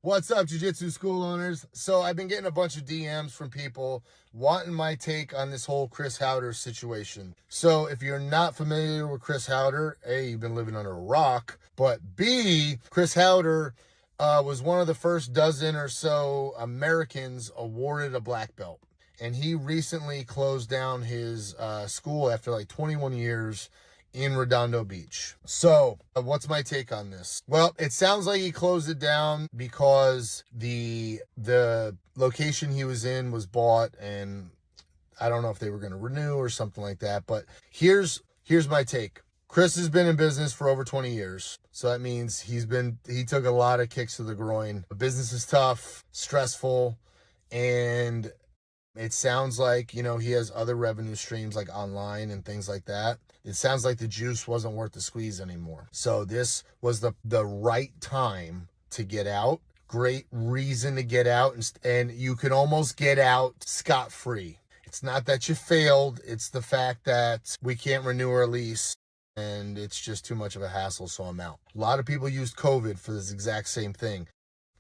What's up, Jiu Jitsu school owners? So I've been getting a bunch of DMs from people wanting my take on this whole Chris Haueter situation. So if you're not familiar with Chris Haueter, A, you've been living under a rock, but B, Chris Haueter was one of the first dozen or so Americans awarded a black belt. And he recently closed down his school after like 21 years in Redondo Beach. So what's my take on this? Well, it sounds like he closed it down because the location he was in was bought, and I don't know if they were going to renew or something like that. But here's my take. Chris has been in business for over 20 years. So that means he took a lot of kicks to the groin. The business is tough, stressful, and it sounds like, he has other revenue streams like online and things like that. It sounds like the juice wasn't worth the squeeze anymore. So this was the right time to get out. Great reason to get out. And you can almost get out scot-free. It's not that you failed. It's the fact that we can't renew our lease and it's just too much of a hassle, so I'm out. A lot of people used COVID for this exact same thing.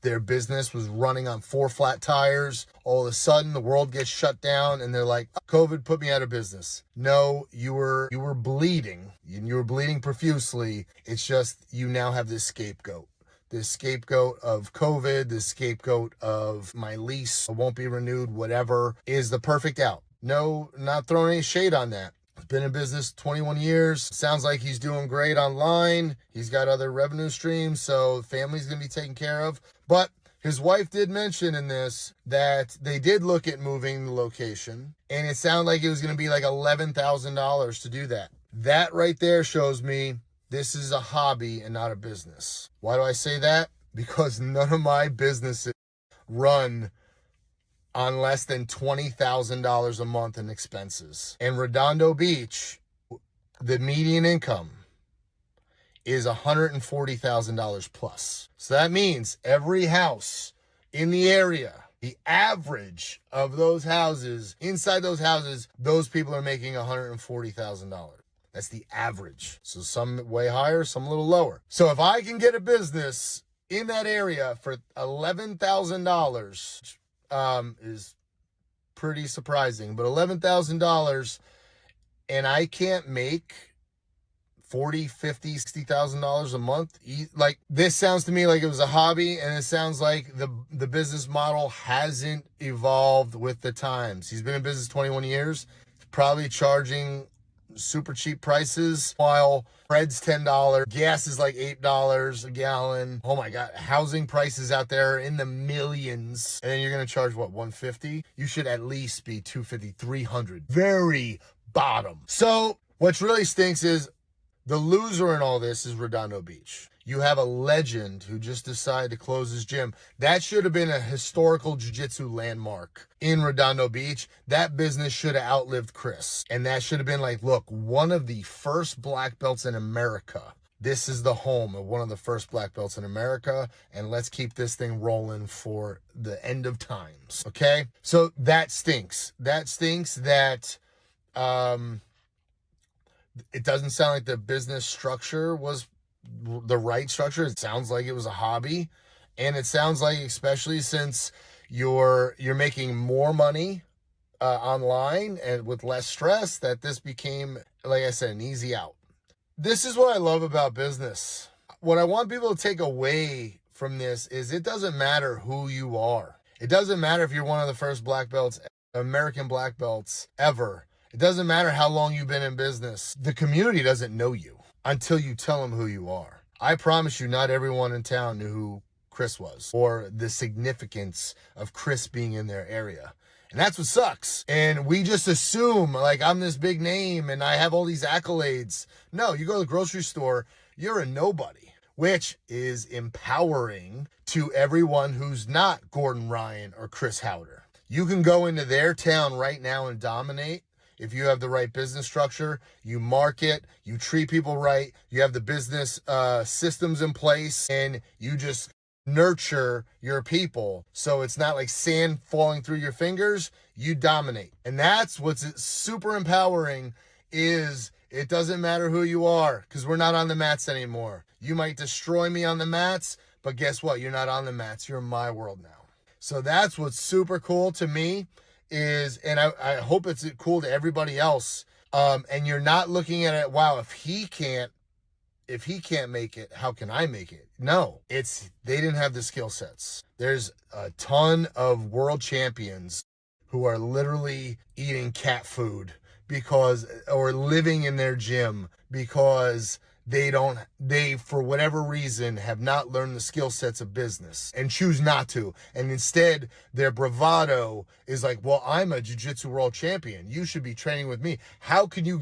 Their business was running on 4 flat tires. All of a sudden, the world gets shut down, and they're like, COVID put me out of business. No, you were bleeding. You were bleeding profusely. It's just you now have this scapegoat. This scapegoat of COVID, this scapegoat of my lease won't be renewed, whatever, is the perfect out. No, not throwing any shade on that. He's been in business 21 years. Sounds like he's doing great online. He's got other revenue streams, so family's going to be taken care of. But his wife did mention in this that they did look at moving the location, and it sounded like it was going to be like $11,000 to do that. That right there shows me this is a hobby and not a business. Why do I say that? Because none of my businesses run on less than $20,000 a month in expenses. And Redondo Beach, the median income is $140,000 plus. So that means every house in the area, the average of those houses, inside those houses, those people are making $140,000. That's the average. So some way higher, some a little lower. So if I can get a business in that area for $11,000, is pretty surprising, but $11,000, and I can't make $40,000, $50,000, $60,000 a month. Like, this sounds to me like it was a hobby, and it sounds like the business model hasn't evolved with the times. He's been in business 21 years, probably charging super cheap prices, while bread's $10, gas is like $8 a gallon. Oh my God, housing prices out there in the millions, and then you're gonna charge what, $150? You should at least be $250, $300, very bottom. So what's really stinks is the loser in all this is Redondo Beach. You have a legend who just decided to close his gym. That should have been a historical jiu-jitsu landmark in Redondo Beach. That business should have outlived Chris. And that should have been like, look, one of the first black belts in America. This is the home of one of the first black belts in America. And let's keep this thing rolling for the end of times. Okay? So that stinks. That stinks that it doesn't sound like the business structure was the right structure. It sounds like it was a hobby, and it sounds like, especially since you're making more money online and with less stress, that this became, like I said, an easy out. This is what I love about business. What I want people to take away from this is it doesn't matter who you are. It doesn't matter if you're one of the first black belts, American black belts ever. It doesn't matter how long you've been in business. The community doesn't know you until you tell them who you are. I promise you, not everyone in town knew who Chris was or the significance of Chris being in their area. And that's what sucks. And we just assume like I'm this big name and I have all these accolades. No, you go to the grocery store, you're a nobody, which is empowering to everyone who's not Gordon Ryan or Chris Haueter. You can go into their town right now and dominate. If you have the right business structure, you market, you treat people right, you have the business systems in place, and you just nurture your people so it's not like sand falling through your fingers, you dominate. And that's what's super empowering is it doesn't matter who you are, because we're not on the mats anymore. You might destroy me on the mats, But guess what? You're not on the mats. You're in my world now. So that's what's super cool to me is, and I hope it's cool to everybody else. And you're not looking at it, wow, if he can't make it, how can I make it? No, it's they didn't have the skill sets. There's a ton of world champions who are literally eating cat food or living in their gym because they for whatever reason have not learned the skill sets of business and choose not to. And instead their bravado is like, well, I'm a jiu-jitsu world champion. You should be training with me. How can you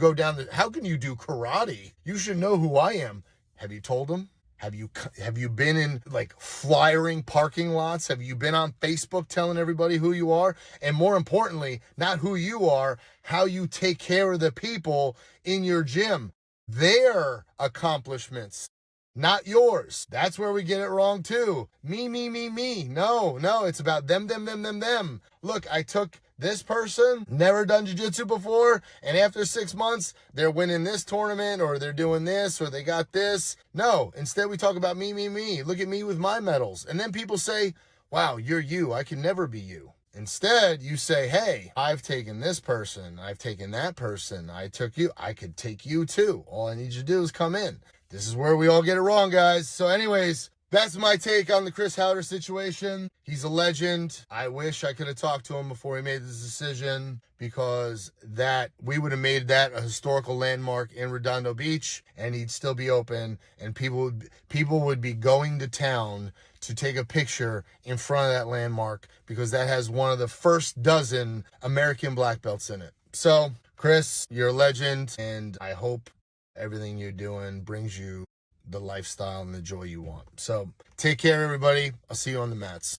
how can you do karate? You should know who I am. Have you told them? Have you been in like flyering parking lots? Have you been on Facebook telling everybody who you are? And more importantly, not who you are, how you take care of the people in your gym. Their accomplishments, not yours. That's where we get it wrong too. Me. No, it's about them. Look, I took this person, never done jiu-jitsu before, and after 6 months, they're winning this tournament, or they're doing this, or they got this. No, instead we talk about me. Look at me with my medals. And then people say, wow, you're you. I can never be you. Instead, you say, hey, I've taken this person. I've taken that person. I took you. I could take you too. All I need you to do is come in. This is where we all get it wrong, guys. So anyways, that's my take on the Chris Haueter situation. He's a legend. I wish I could have talked to him before he made this decision, because we would have made that a historical landmark in Redondo Beach, and he'd still be open, and people would be going to town to take a picture in front of that landmark, because that has one of the first dozen American black belts in it. So, Chris, you're a legend, and I hope everything you're doing brings you the lifestyle and the joy you want. So take care, everybody. I'll see you on the mats.